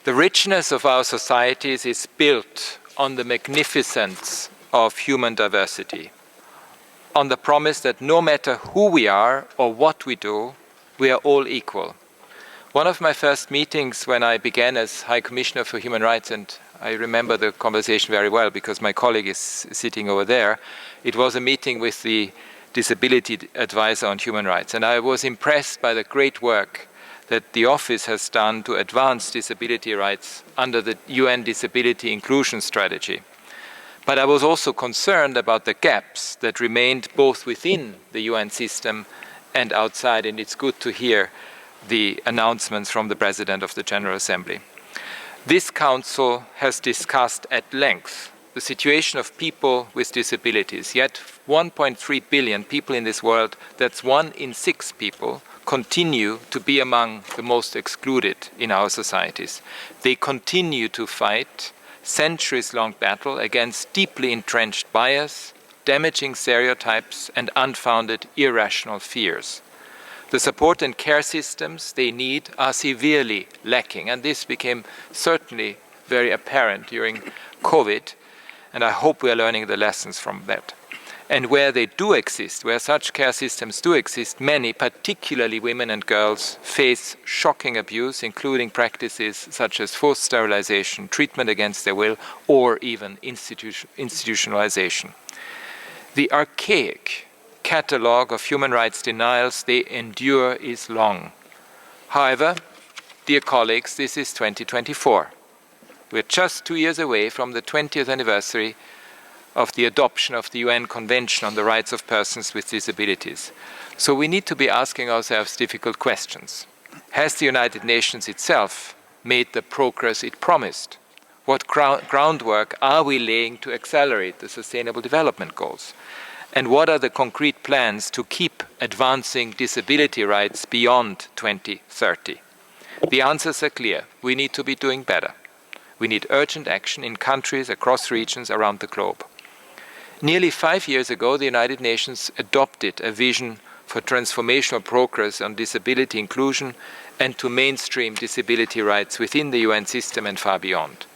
The richness of our societies is built on the magnificence of human diversity, on the promise that no matter who we are or what we do, we are all equal. One of my first meetings when I began as High Commissioner for Human Rights, and I remember the conversation very well because my colleague is sitting over there, it was a meeting with the Disability Advisor on Human Rights, and I was impressed by the great work that the office has done to advance disability rights under the UN Disability Inclusion Strategy. But I was also concerned about the gaps that remained both within the UN system and outside, and it's good to hear the announcements from the President of the General Assembly. This Council has discussed at length the situation of people with disabilities, yet 1.3 billion people in this world, that's 1 in 6 people, continue to be among the most excluded in our societies. They continue to fight centuries-long battle against deeply entrenched bias, damaging stereotypes, and unfounded irrational fears. The support and care systems they need are severely lacking, and this became certainly very apparent during COVID, and I hope we are learning the lessons from that. And where they do exist, where such care systems do exist, many, particularly women and girls, face shocking abuse, including practices such as forced sterilization, treatment against their will, or even institutionalization. The archaic catalogue of human rights denials they endure is long. However, dear colleagues, this is 2024. We're just 2 years away from the 20th anniversary of the adoption of the UN Convention on the Rights of Persons with Disabilities. So we need to be asking ourselves difficult questions. Has the United Nations itself made the progress it promised? What groundwork are we laying to accelerate the Sustainable Development Goals? And what are the concrete plans to keep advancing disability rights beyond 2030? The answers are clear. We need to be doing better. We need urgent action in countries across regions around the globe. Nearly 5 years ago, the United Nations adopted a vision for transformational progress on disability inclusion and to mainstream disability rights within the UN system and far beyond.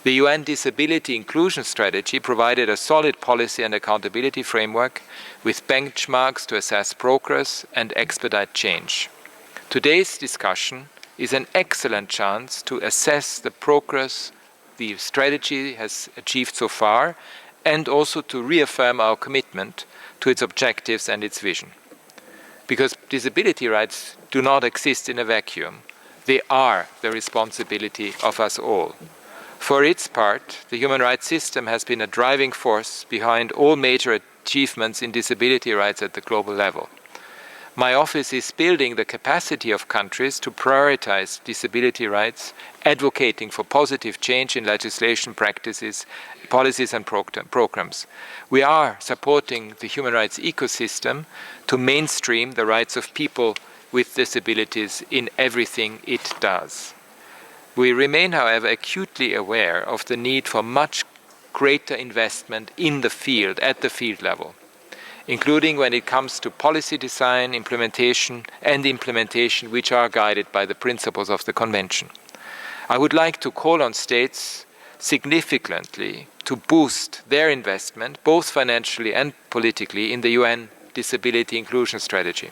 The UN Disability Inclusion Strategy provided a solid policy and accountability framework with benchmarks to assess progress and expedite change. Today's discussion is an excellent chance to assess the progress the strategy has achieved so far and also to reaffirm our commitment to its objectives and its vision. Because disability rights do not exist in a vacuum. They are the responsibility of us all. For its part, the human rights system has been a driving force behind all major achievements in disability rights at the global level. My office is building the capacity of countries to prioritize disability rights, advocating for positive change in legislation, practices, policies and programs. We are supporting the human rights ecosystem to mainstream the rights of people with disabilities in everything it does. We remain, however, acutely aware of the need for much greater investment in the field, at the field level, including when it comes to policy design, implementation, which are guided by the principles of the Convention. I would like to call on states significantly to boost their investment, both financially and politically, in the UN Disability Inclusion Strategy.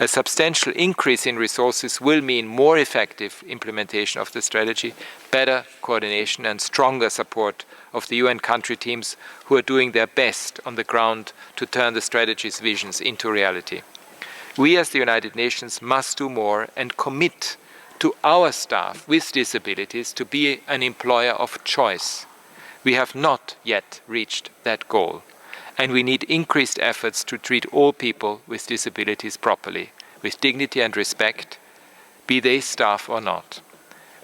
A substantial increase in resources will mean more effective implementation of the strategy, better coordination and stronger support of the UN country teams who are doing their best on the ground to turn the strategy's visions into reality. We as the United Nations must do more and commit to our staff with disabilities to be an employer of choice. We have not yet reached that goal, and we need increased efforts to treat all people with disabilities properly, with dignity and respect, be they staff or not.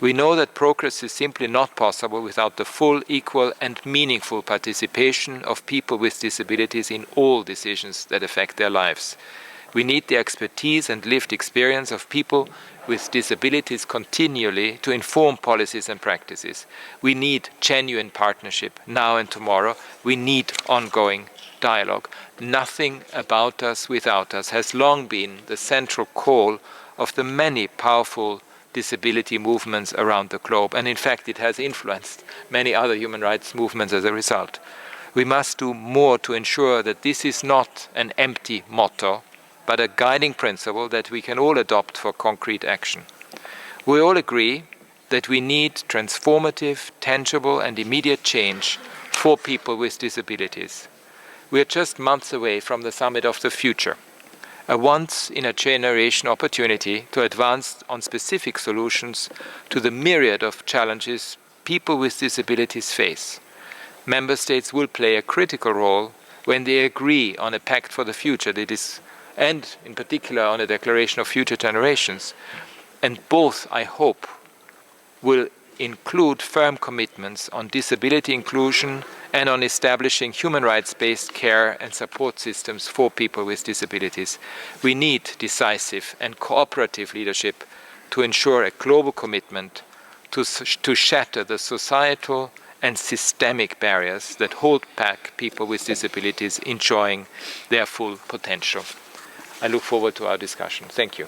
We know that progress is simply not possible without the full, equal and meaningful participation of people with disabilities in all decisions that affect their lives. We need the expertise and lived experience of people with disabilities continually to inform policies and practices. We need genuine partnership now and tomorrow. We need ongoing dialogue. Nothing about us without us has long been the central call of the many powerful disability movements around the globe. And in fact, it has influenced many other human rights movements as a result. We must do more to ensure that this is not an empty motto, but a guiding principle that we can all adopt for concrete action. We all agree that we need transformative, tangible, and immediate change for people with disabilities. We are just months away from the Summit of the Future, a once-in-a-generation opportunity to advance on specific solutions to the myriad of challenges people with disabilities face. Member States will play a critical role when they agree on a pact for the future and in particular on a declaration of future generations. And both, I hope, will include firm commitments on disability inclusion and on establishing human rights-based care and support systems for people with disabilities. We need decisive and cooperative leadership to ensure a global commitment to shatter the societal and systemic barriers that hold back people with disabilities enjoying their full potential. I look forward to our discussion. Thank you.